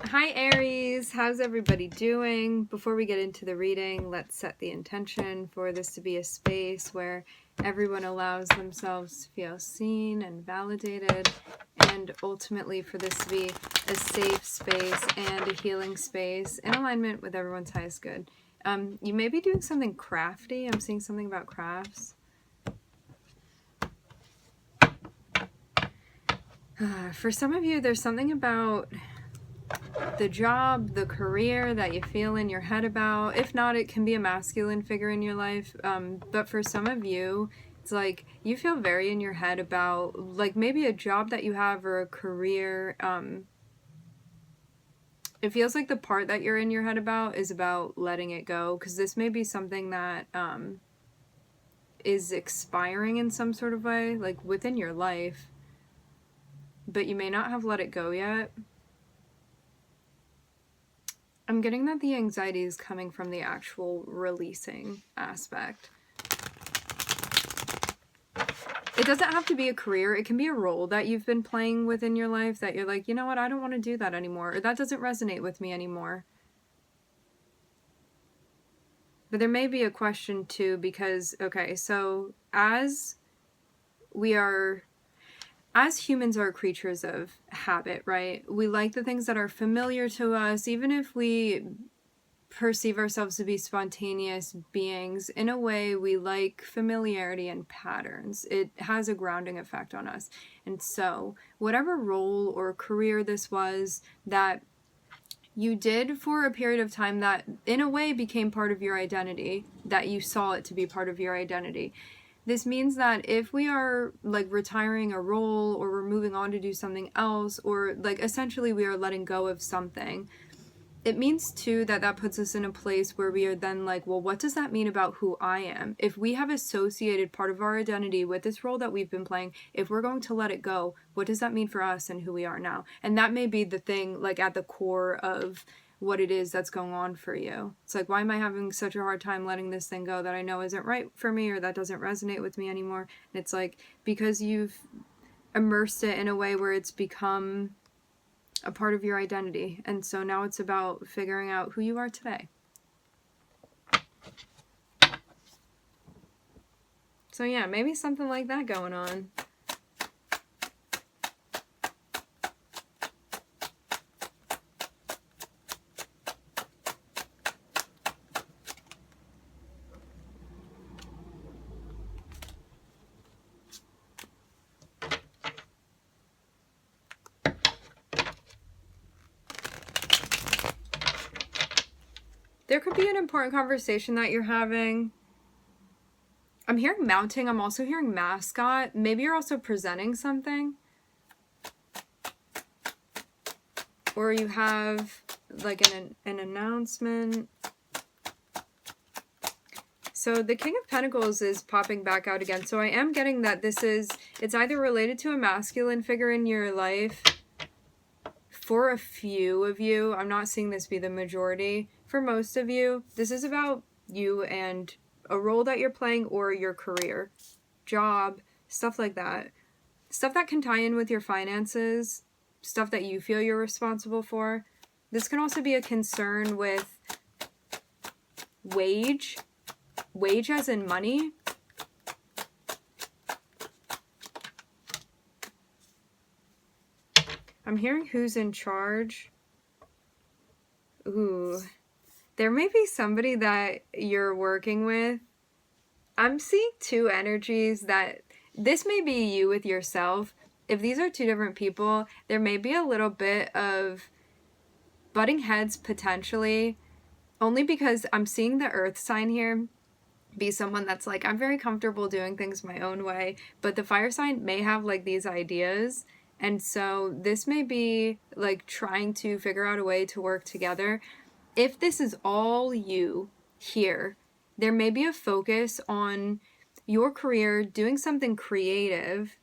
Hi Aries, how's everybody doing? Before we get into the reading, let's set the intention for this to be a space where everyone allows themselves to feel seen and validated, and ultimately for this to be a safe space and a healing space in alignment with everyone's highest good. You may be doing something crafty. I'm seeing something about crafts. For some of you, there's something about the job, the career that you feel in your head about. If not, it can be a masculine figure in your life. But for some of you, it's like you feel very in your head about like maybe a job that you have or a career. It feels like the part that you're in your head about is about letting it go, because this may be something that is expiring in some sort of way, like within your life, but you may not have let it go yet. I'm getting that the anxiety is coming from the actual releasing aspect. It doesn't have to be a career. It can be a role that you've been playing within your life that you're like, you know what, I don't want to do that anymore, or that doesn't resonate with me anymore. But there may be a question too, because, okay, so as humans are creatures of habit, right? We like the things that are familiar to us, even if we perceive ourselves to be spontaneous beings. In a way, we like familiarity and patterns. It has a grounding effect on us. And so whatever role or career this was that you did for a period of time that in a way became part of your identity, that you saw it to be part of your identity, this means that if we are like retiring a role, or we're moving on to do something else, or like essentially we are letting go of something, it means too that that puts us in a place where we are then like, well, what does that mean about who I am? If we have associated part of our identity with this role that we've been playing, if we're going to let it go, what does that mean for us and who we are now? And that may be the thing like at the core of what it is that's going on for you. It's like, why am I having such a hard time letting this thing go that I know isn't right for me, or that doesn't resonate with me anymore? And it's like, because you've immersed it in a way where it's become a part of your identity. And so now it's about figuring out who you are today. So yeah, maybe something like that going on. There could be an important conversation that you're having. I'm hearing mounting. I'm also hearing mascot. Maybe you're also presenting something. Or you have like an announcement. So the King of Pentacles is popping back out again. So I am getting that it's either related to a masculine figure in your life. For a few of you, I'm not seeing this be the majority. For most of you, this is about you and a role that you're playing, or your career, job, stuff like that. Stuff that can tie in with your finances, stuff that you feel you're responsible for. This can also be a concern with wage as in money. I'm hearing who's in charge. Ooh. There may be somebody that you're working with. I'm seeing two energies that this may be you with yourself. If these are two different people, there may be a little bit of butting heads potentially, only because I'm seeing the earth sign here be someone that's like, I'm very comfortable doing things my own way, but the fire sign may have like these ideas. And so this may be like trying to figure out a way to work together. If this is all you here, there may be a focus on your career, doing something creative.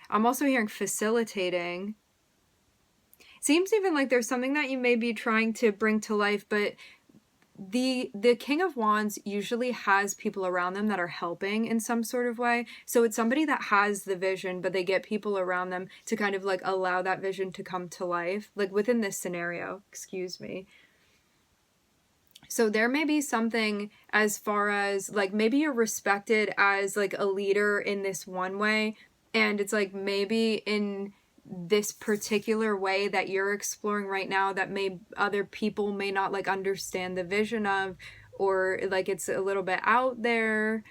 I'm also hearing facilitating. Seems even like there's something that you may be trying to bring to life, but the King of Wands usually has people around them that are helping in some sort of way. So it's somebody that has the vision, but they get people around them to kind of like allow that vision to come to life, like within this scenario, excuse me. So there may be something as far as like maybe you're respected as like a leader in this one way, and it's like maybe in this particular way that you're exploring right now that may other people may not like understand the vision of, or like it's a little bit out there.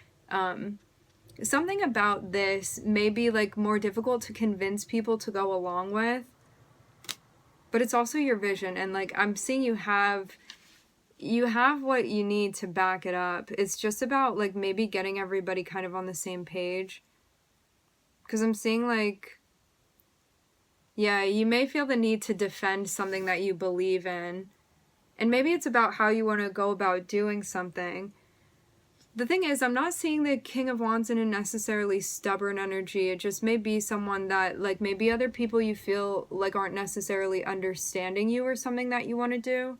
Something about this may be like more difficult to convince people to go along with, but it's also your vision, and like I'm seeing you have what you need to back it up. It's just about like maybe getting everybody kind of on the same page, because I'm seeing like, yeah, you may feel the need to defend something that you believe in. And maybe it's about how you want to go about doing something. The thing is, I'm not seeing the King of Wands in a necessarily stubborn energy. It just may be someone that, like, maybe other people you feel like aren't necessarily understanding you or something that you want to do.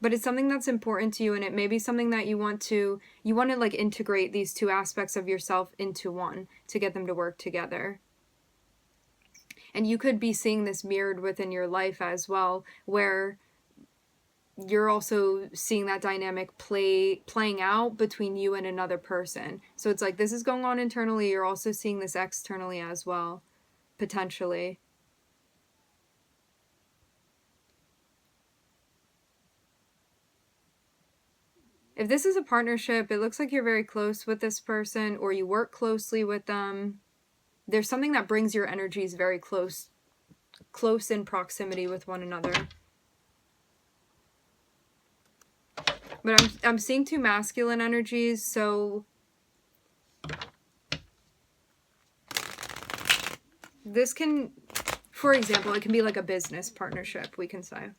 But it's something that's important to you, and it may be something that you want to like integrate these two aspects of yourself into one to get them to work together. And you could be seeing this mirrored within your life as well, where you're also seeing that dynamic playing out between you and another person. So it's like this is going on internally, you're also seeing this externally as well, potentially. If this is a partnership, it looks like you're very close with this person, or you work closely with them. There's something that brings your energies very close in proximity with one another. But I'm seeing two masculine energies, so this can, for example, it can be like a business partnership, we can say.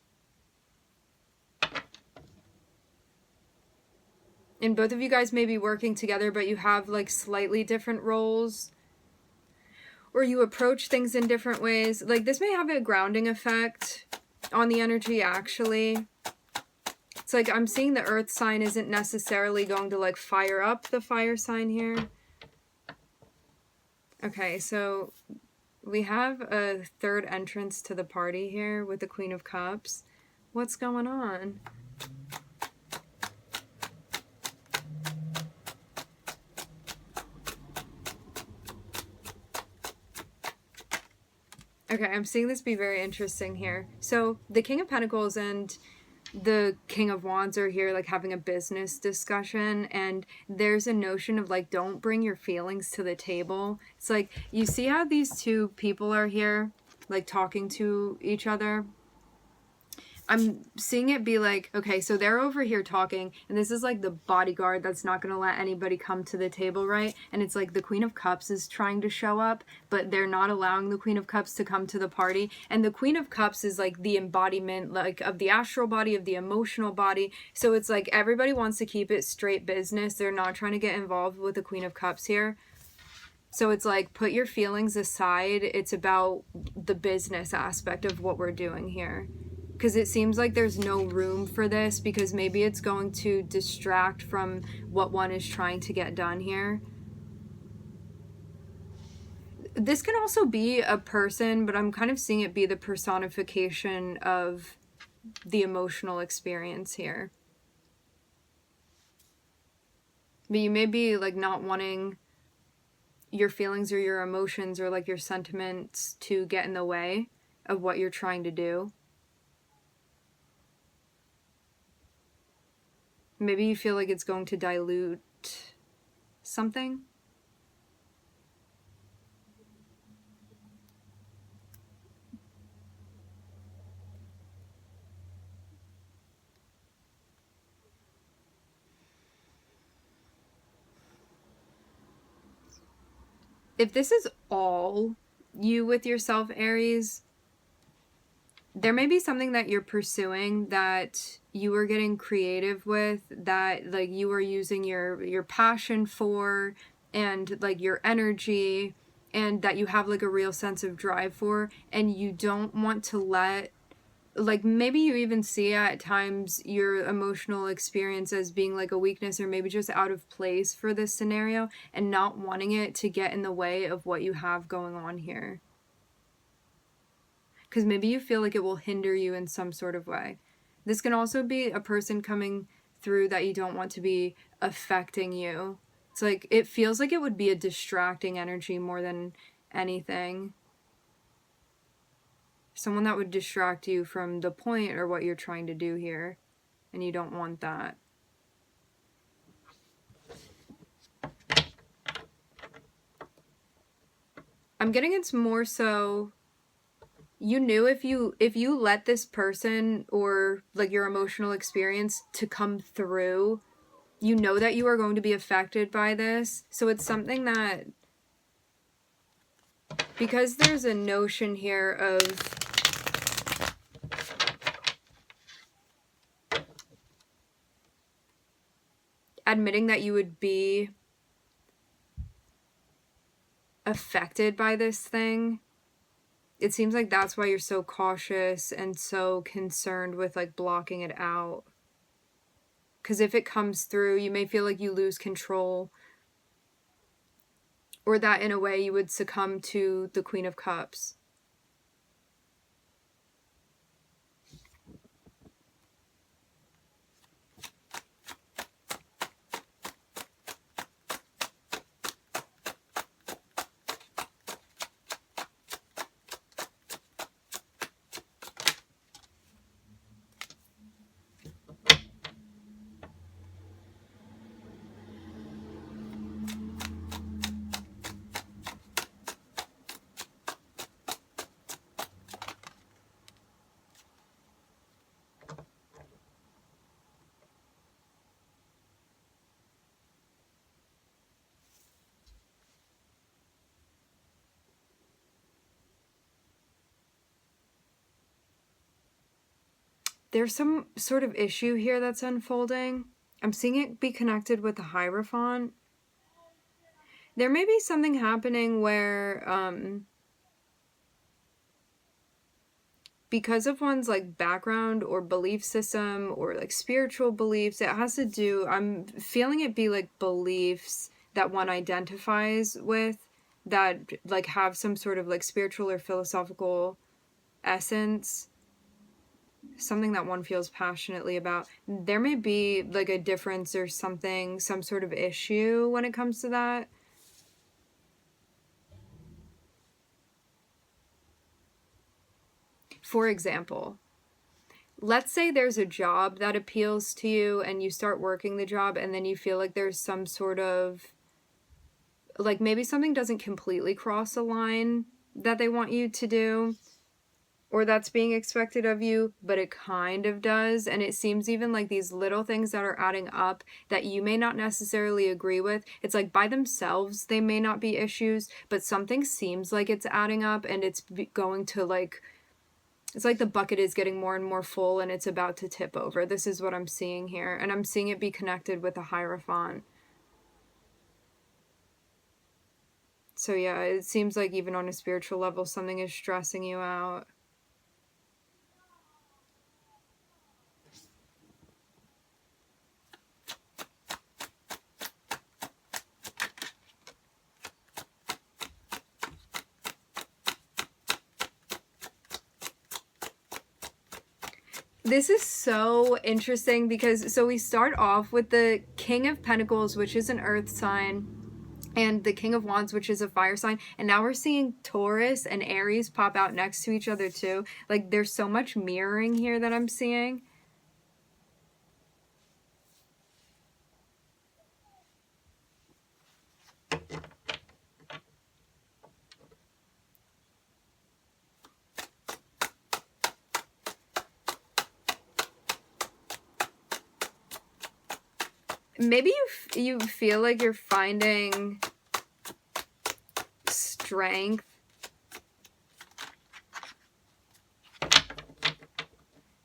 And both of you guys may be working together, but you have like slightly different roles, or you approach things in different ways. Like this may have a grounding effect on the energy, actually. It's like I'm seeing the earth sign isn't necessarily going to like fire up the fire sign here. Okay, so we have a third entrance to the party here with the Queen of Cups. What's going on? Okay, I'm seeing this be very interesting here. So the King of Pentacles and the King of Wands are here like having a business discussion, and there's a notion of like don't bring your feelings to the table. It's like you see how these two people are here like talking to each other. I'm seeing it be like, okay, so they're over here talking, and this is like the bodyguard that's not going to let anybody come to the table, right? And it's like the Queen of Cups is trying to show up, but they're not allowing the Queen of Cups to come to the party. And the Queen of Cups is like the embodiment like of the astral body, of the emotional body. So it's like everybody wants to keep it straight business. They're not trying to get involved with the Queen of Cups here. So it's like, put your feelings aside. It's about the business aspect of what we're doing here. Because it seems like there's no room for this, because maybe it's going to distract from what one is trying to get done here. This can also be a person, but I'm kind of seeing it be the personification of the emotional experience here. But you may be like not wanting your feelings or your emotions or like your sentiments to get in the way of what you're trying to do. Maybe you feel like it's going to dilute something. If this is all you with yourself, Aries, there may be something that you're pursuing that you are getting creative with, that like you are using your passion for, and like your energy, and that you have like a real sense of drive for, and you don't want to let like maybe you even see at times your emotional experience as being like a weakness, or maybe just out of place for this scenario, and not wanting it to get in the way of what you have going on here. Because maybe you feel like it will hinder you in some sort of way. This can also be a person coming through that you don't want to be affecting you. It's like, it feels like it would be a distracting energy more than anything. Someone that would distract you from the point or what you're trying to do here, and you don't want that. I'm getting it's more so you knew if you let this person or like your emotional experience to come through, you know that you are going to be affected by this. So it's something that, because there's a notion here of admitting that you would be affected by this thing, it seems like that's why you're so cautious and so concerned with like blocking it out. Because if it comes through, you may feel like you lose control, or that in a way you would succumb to the Queen of Cups. There's some sort of issue here that's unfolding. I'm seeing it be connected with the Hierophant. There may be something happening where, because of one's like background or belief system or like spiritual beliefs, it has to do, I'm feeling it be like beliefs that one identifies with that like have some sort of like spiritual or philosophical essence, something that one feels passionately about. There may be like a difference or something, some sort of issue when it comes to that. For example, let's say there's a job that appeals to you and you start working the job, and then you feel like there's some sort of, like maybe something doesn't completely cross a line that they want you to do, or that's being expected of you, but it kind of does. And it seems even like these little things that are adding up that you may not necessarily agree with, it's like by themselves they may not be issues, but something seems like it's adding up, and it's going to like, it's like the bucket is getting more and more full and it's about to tip over. This is what I'm seeing here, and I'm seeing it be connected with a Hierophant. So yeah, it seems like even on a spiritual level something is stressing you out. This is so interesting because, so we start off with the King of Pentacles, which is an earth sign, and the King of Wands, which is a fire sign, and now we're seeing Taurus and Aries pop out next to each other too. Like there's so much mirroring here that I'm seeing. Maybe you feel like you're finding strength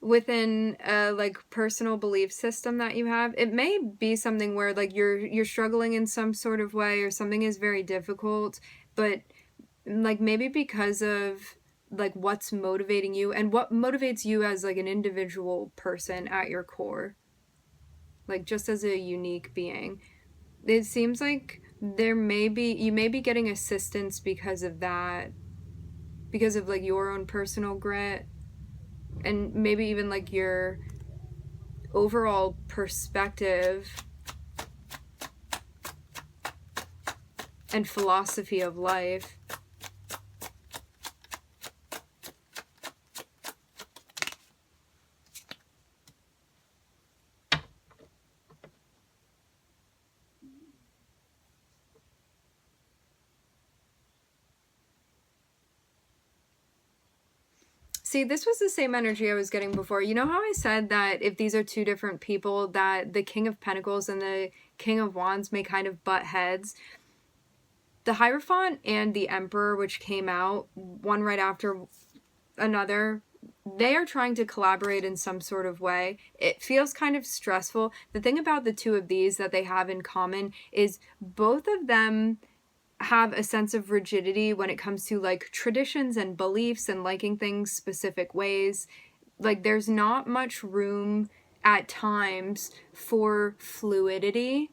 within a like personal belief system that you have. It may be something where like you're struggling in some sort of way, or something is very difficult, but like maybe because of like what's motivating you and what motivates you as like an individual person at your core, like just as a unique being. It seems like you may be getting assistance because of that, because of like your own personal grit, and maybe even like your overall perspective and philosophy of life. See, this was the same energy I was getting before. You know how I said that if these are two different people, that the King of Pentacles and the King of Wands may kind of butt heads? The Hierophant and the Emperor, which came out one right after another, they are trying to collaborate in some sort of way. It feels kind of stressful. The thing about the two of these that they have in common is both of them have a sense of rigidity when it comes to like traditions and beliefs and liking things specific ways. Like there's not much room at times for fluidity.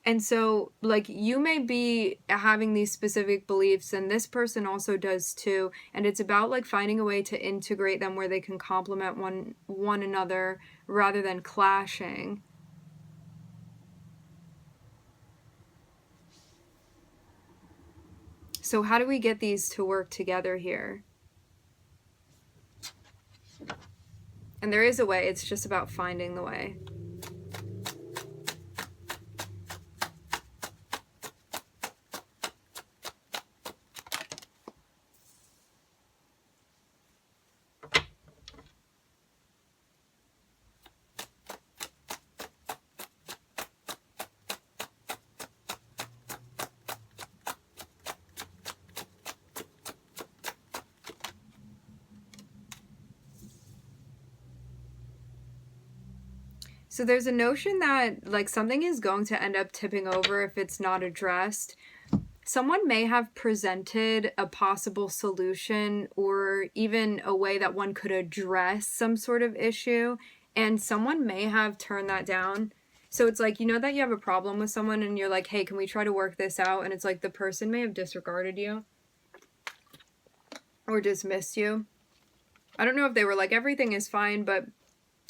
And so like you may be having these specific beliefs and this person also does too, and it's about like finding a way to integrate them where they can complement one another rather than clashing. So how do we get these to work together here? And there is a way, it's just about finding the way. So there's a notion that like something is going to end up tipping over if it's not addressed. Someone may have presented a possible solution or even a way that one could address some sort of issue, and someone may have turned that down. So it's like, you know that you have a problem with someone and you're like, hey, can we try to work this out? And it's like the person may have disregarded you or dismissed you. I don't know if they were like, everything is fine, but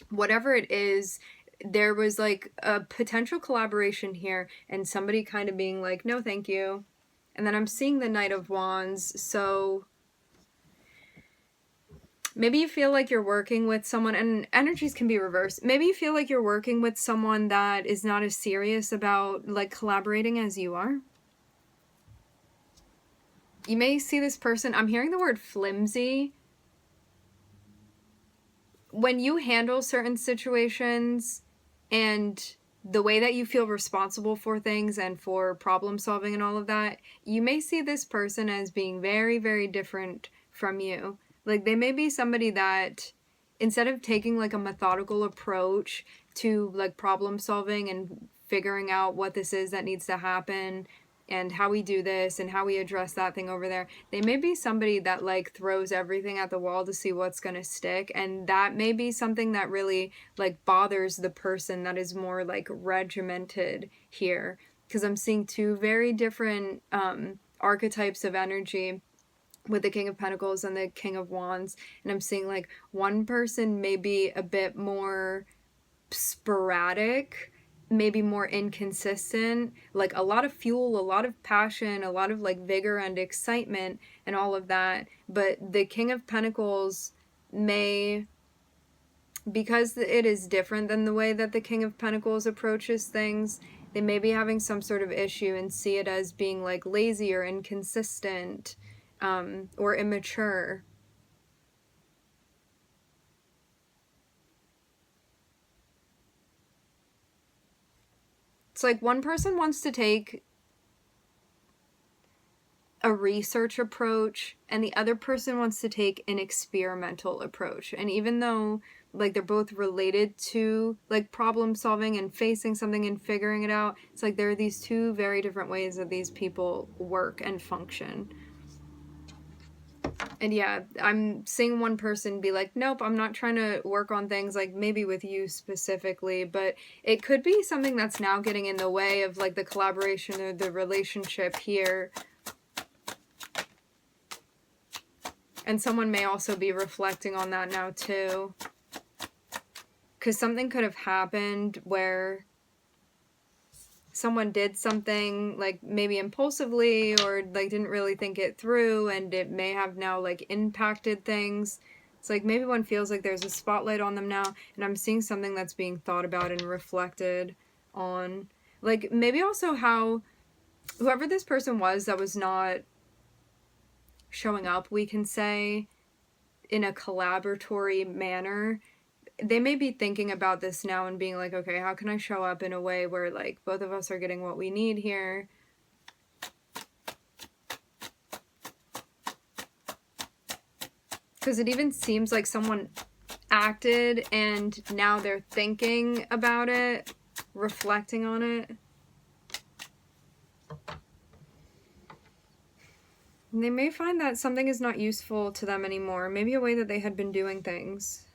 whatever it is, there was like a potential collaboration here and somebody kind of being like, no, thank you. And then I'm seeing the Knight of Wands. So maybe you feel like you're working with someone, and energies can be reversed. Maybe you feel like you're working with someone that is not as serious about like collaborating as you are. You may see this person, I'm hearing the word flimsy. When you handle certain situations and the way that you feel responsible for things and for problem solving and all of that, you may see this person as being very, very different from you. Like they may be somebody that instead of taking like a methodical approach to like problem solving and figuring out what this is that needs to happen and how we do this and how we address that thing over there, they may be somebody that like throws everything at the wall to see what's gonna stick, and that may be something that really like bothers the person that is more like regimented here, because I'm seeing two very different archetypes of energy with the King of Pentacles and the King of Wands, and I'm seeing like one person may be a bit more sporadic, maybe more inconsistent, like a lot of fuel, a lot of passion, a lot of like vigor and excitement and all of that. But the King of Pentacles may, because it is different than the way that the King of Pentacles approaches things, they may be having some sort of issue and see it as being like lazy or inconsistent, or immature. It's like one person wants to take a research approach and the other person wants to take an experimental approach. And even though like they're both related to like problem solving and facing something and figuring it out, it's like there are these two very different ways that these people work and function. And yeah, I'm seeing one person be like, nope, I'm not trying to work on things, like maybe with you specifically, but it could be something that's now getting in the way of like the collaboration or the relationship here. And someone may also be reflecting on that now too. Because something could have happened where someone did something like maybe impulsively or like didn't really think it through, and it may have now like impacted things. It's like maybe one feels like there's a spotlight on them now, and I'm seeing something that's being thought about and reflected on. Like maybe also how whoever this person was that was not showing up, we can say, in a collaboratory manner, they may be thinking about this now and being like, okay, how can I show up in a way where like both of us are getting what we need here? Because it even seems like someone acted and now they're thinking about it, reflecting on it. And they may find that something is not useful to them anymore. Maybe a way that they had been doing things.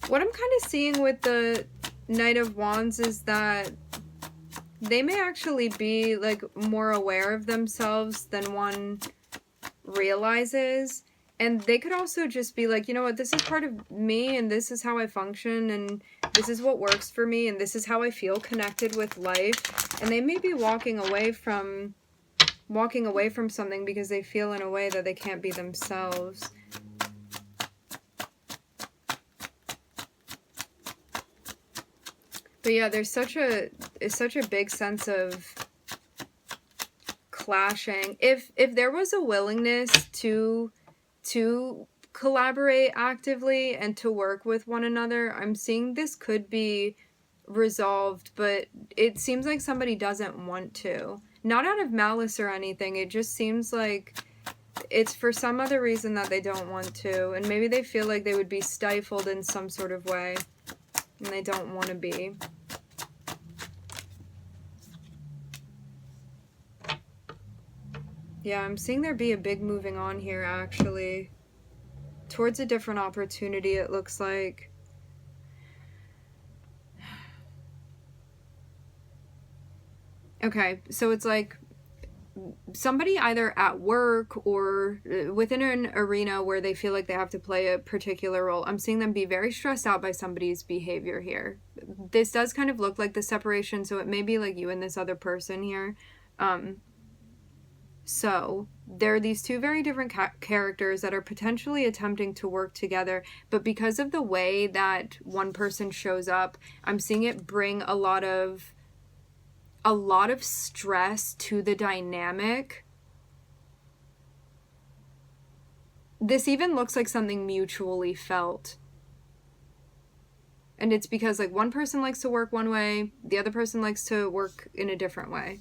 What I'm kind of seeing with the Knight of Wands is that they may actually be like more aware of themselves than one realizes. And they could also just be like, you know what, this is part of me and this is how I function and this is what works for me and this is how I feel connected with life. And they may be walking away from something because they feel in a way that they can't be themselves. But yeah, there's such a big sense of clashing. If there was a willingness to collaborate actively and to work with one another, I'm seeing this could be resolved, but it seems like somebody doesn't want to. Not out of malice or anything, it just seems like it's for some other reason that they don't want to, and maybe they feel like they would be stifled in some sort of way, and they don't want to be. Yeah, I'm seeing there be a big moving on here, actually. Towards a different opportunity, it looks like. Okay, so it's like somebody either at work or within an arena where they feel like they have to play a particular role. I'm seeing them be very stressed out by somebody's behavior here. This does kind of look like the separation, so it may be like you and this other person here. So there are these two very different characters that are potentially attempting to work together, but because of the way that one person shows up, I'm seeing it bring a lot of stress to the dynamic. This even looks like something mutually felt. And it's because like one person likes to work one way, the other person likes to work in a different way.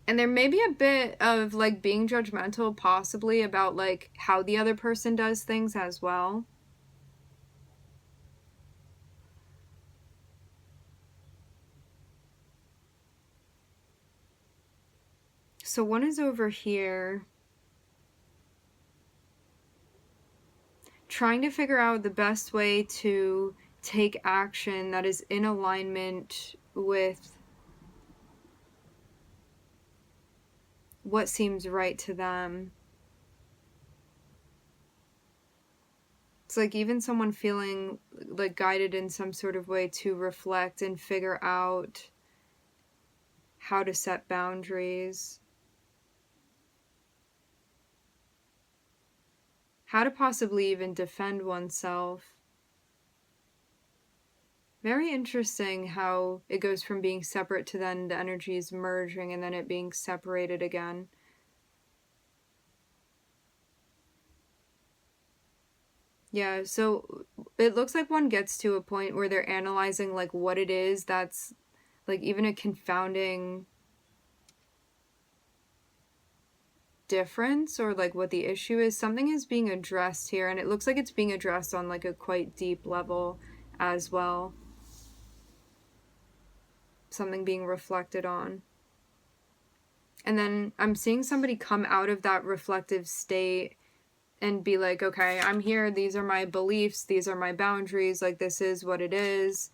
And there may be a bit of like being judgmental possibly about like how the other person does things as well. So one is over here trying to figure out the best way to take action that is in alignment with what seems right to them. It's like even someone feeling like guided in some sort of way to reflect and figure out how to set boundaries. How to possibly even defend oneself. Very interesting how it goes from being separate to then the energies merging and then it being separated again. Yeah, so it looks like one gets to a point where they're analyzing like what it is that's like even a confounding difference, or like what the issue is. Something is being addressed here, and it looks like it's being addressed on like a quite deep level as well. Something being reflected on. And then I'm seeing somebody come out of that reflective state and be like, okay, I'm here, these are my beliefs, these are my boundaries, like this is what it is,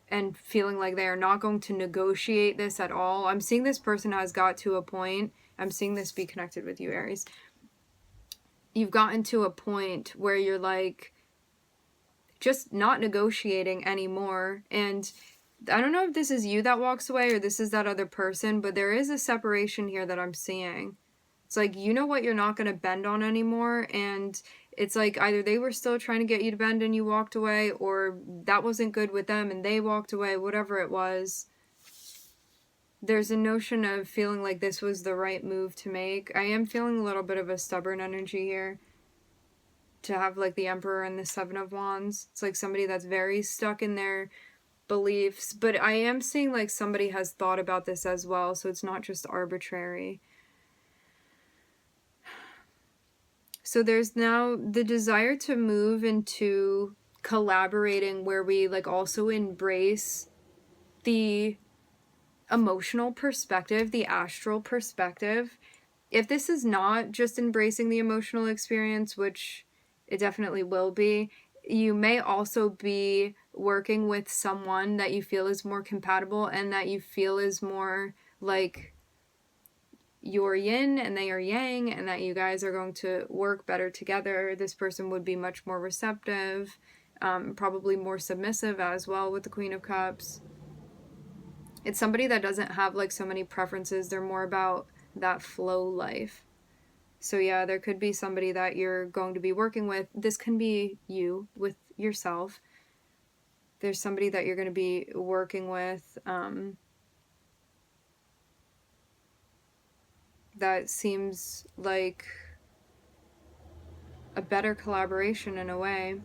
and feeling like they are not going to negotiate this at all. I'm seeing this person has got to a point, I'm seeing this be connected with you, Aries. You've gotten to a point where you're like just not negotiating anymore, and I don't know if this is you that walks away or this is that other person, but there is a separation here that I'm seeing. It's like, you know what you're not going to bend on anymore, and it's like either they were still trying to get you to bend and you walked away, or that wasn't good with them and they walked away, whatever it was. There's a notion of feeling like this was the right move to make. I am feeling a little bit of a stubborn energy here. To have like the Emperor and the Seven of Wands. It's like somebody that's very stuck in their beliefs, but I am seeing like somebody has thought about this as well, so it's not just arbitrary. So there's now the desire to move into collaborating where we like also embrace the emotional perspective, the astral perspective. If this is not just embracing the emotional experience, which it definitely will be, you may also be working with someone that you feel is more compatible and that you feel is more like you're yin and they are yang, and that you guys are going to work better together. This person would be much more receptive, probably more submissive as well with the Queen of Cups. It's somebody that doesn't have like so many preferences. They're more about that flow life. So yeah, there could be somebody that you're going to be working with. This can be you with yourself. There's somebody that you're going to be working with that seems like a better collaboration in a way.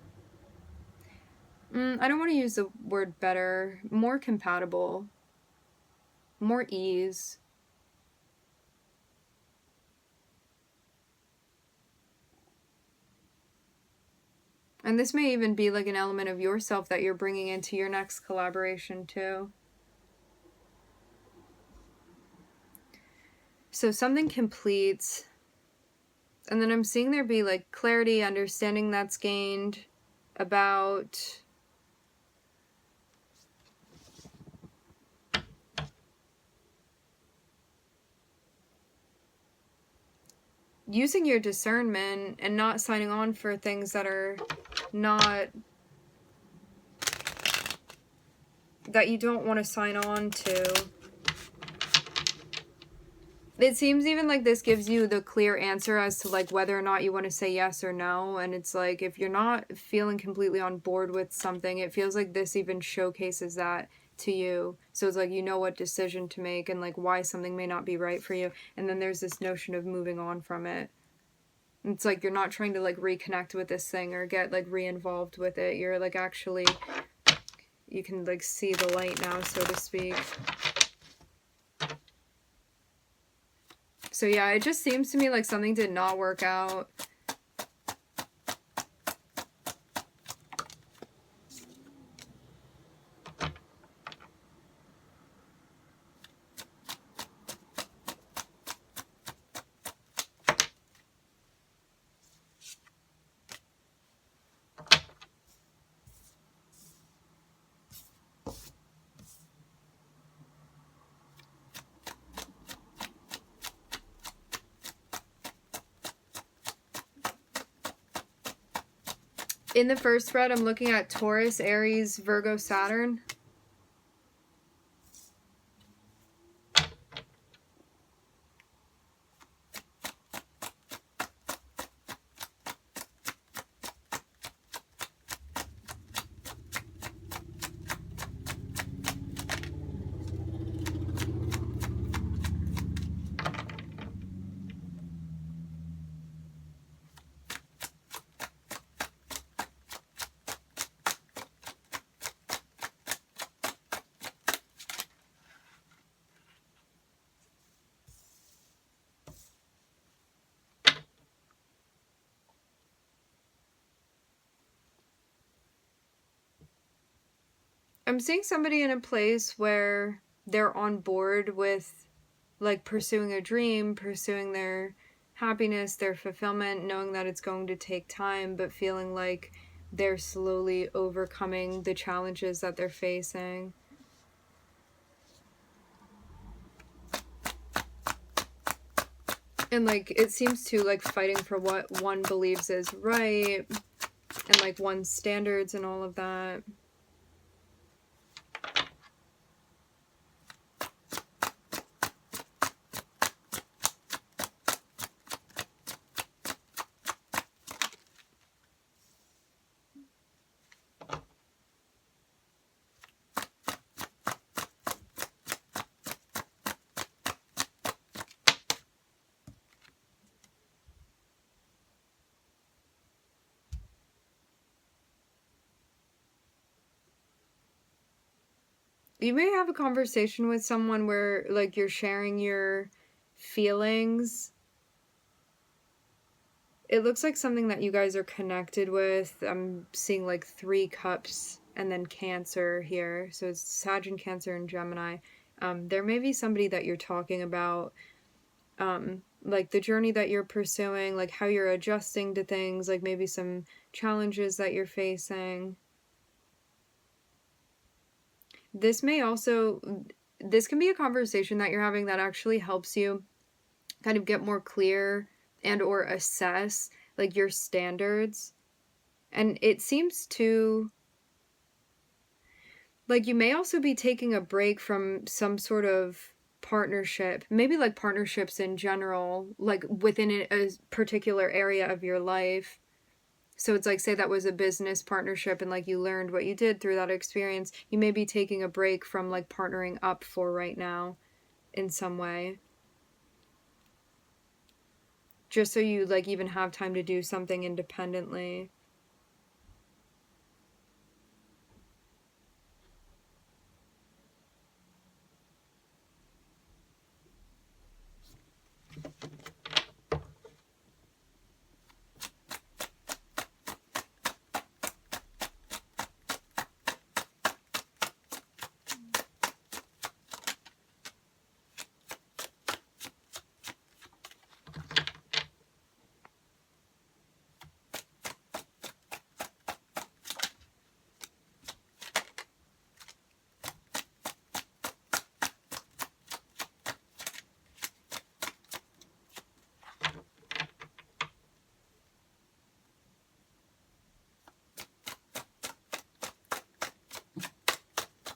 I don't want to use the word better. More compatible. More ease. And this may even be like an element of yourself that you're bringing into your next collaboration too. So something completes, and then I'm seeing there be like clarity, understanding that's gained about using your discernment and not signing on for things that are not, that you don't want to sign on to. It seems even like this gives you the clear answer as to like whether or not you want to say yes or no. And it's like, if you're not feeling completely on board with something, it feels like this even showcases that to you. So it's like, you know what decision to make and like why something may not be right for you. And then there's this notion of moving on from it. It's like you're not trying to like reconnect with this thing or get like re-involved with it. You're like actually, you can like see the light now, so to speak. So yeah, it just seems to me like something did not work out. In the first spread, I'm looking at Taurus, Aries, Virgo, Saturn. I'm seeing somebody in a place where they're on board with like pursuing a dream, pursuing their happiness, their fulfillment, knowing that it's going to take time, but feeling like they're slowly overcoming the challenges that they're facing. And like it seems to like fighting for what one believes is right, and like one's standards and all of that. You may have a conversation with someone where like you're sharing your feelings. It looks like something that you guys are connected with. I'm seeing like 3 cups and then Cancer here. So it's Sag and Cancer and Gemini. There may be somebody that you're talking about, like the journey that you're pursuing, like how you're adjusting to things, like maybe some challenges that you're facing. This may also, this can be a conversation that you're having that actually helps you kind of get more clear and or assess like your standards. And it seems to, like, you may also be taking a break from some sort of partnership, maybe like partnerships in general, like within a particular area of your life. So it's like, say that was a business partnership and like you learned what you did through that experience. You may be taking a break from like partnering up for right now in some way. Just so you like even have time to do something independently.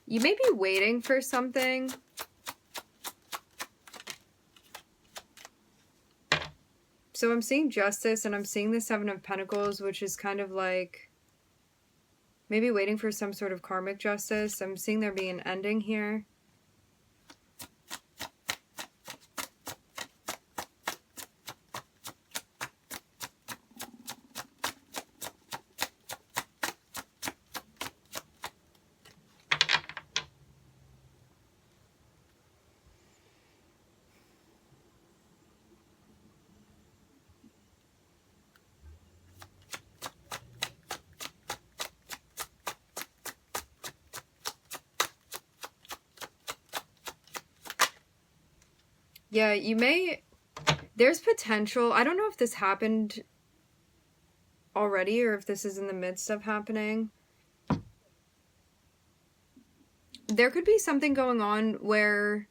You may be waiting for something. So I'm seeing Justice and I'm seeing the 7 of Pentacles, which is kind of like maybe waiting for some sort of karmic justice. I'm seeing there being an ending here. Yeah, you may, there's potential. I don't know if this happened already or if this is in the midst of happening. There could be something going on where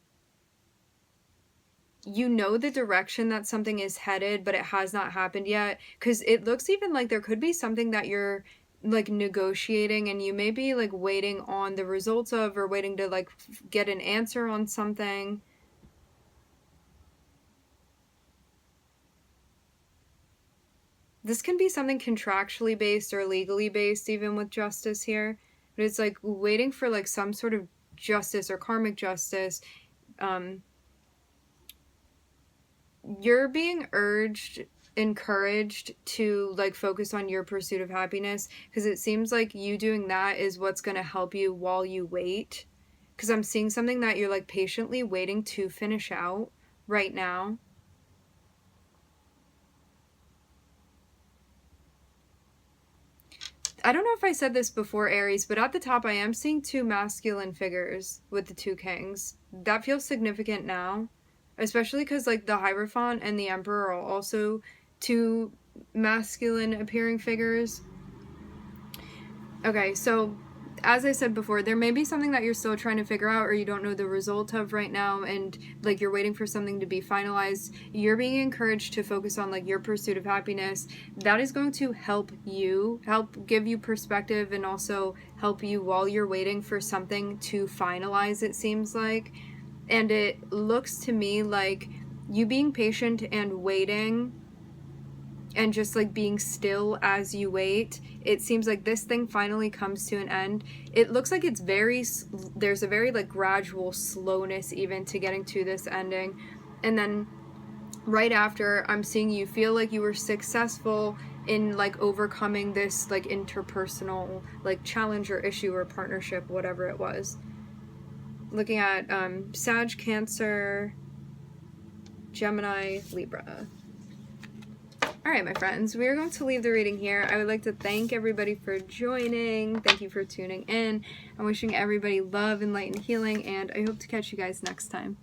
you know the direction that something is headed, but it has not happened yet. Because it looks even like there could be something that you're like negotiating and you may be like waiting on the results of, or waiting to like get an answer on something. This can be something contractually based or legally based, even with Justice here. But it's like waiting for like some sort of justice or karmic justice. You're being encouraged to like focus on your pursuit of happiness, because it seems like you doing that is what's going to help you while you wait. Because I'm seeing something that you're like patiently waiting to finish out right now. I don't know if I said this before, Aries, but at the top I am seeing 2 masculine figures with the 2 kings. That feels significant now, especially because like the Hierophant and the Emperor are also 2 masculine appearing figures. Okay, so as I said before, there may be something that you're still trying to figure out or you don't know the result of right now, and like you're waiting for something to be finalized. You're being encouraged to focus on like your pursuit of happiness. That is going to help you, help give you perspective, and also help you while you're waiting for something to finalize, it seems like. And it looks to me like you being patient and waiting and just like being still as you wait. It seems like this thing finally comes to an end. It looks like it's there's a very like gradual slowness even to getting to this ending. And then right after, I'm seeing you feel like you were successful in like overcoming this like interpersonal like challenge or issue or partnership, whatever it was. Looking at Sag, Cancer, Gemini, Libra. Alright, my friends, we are going to leave the reading here. I would like to thank everybody for joining. Thank you for tuning in. I'm wishing everybody love and light and healing, and I hope to catch you guys next time.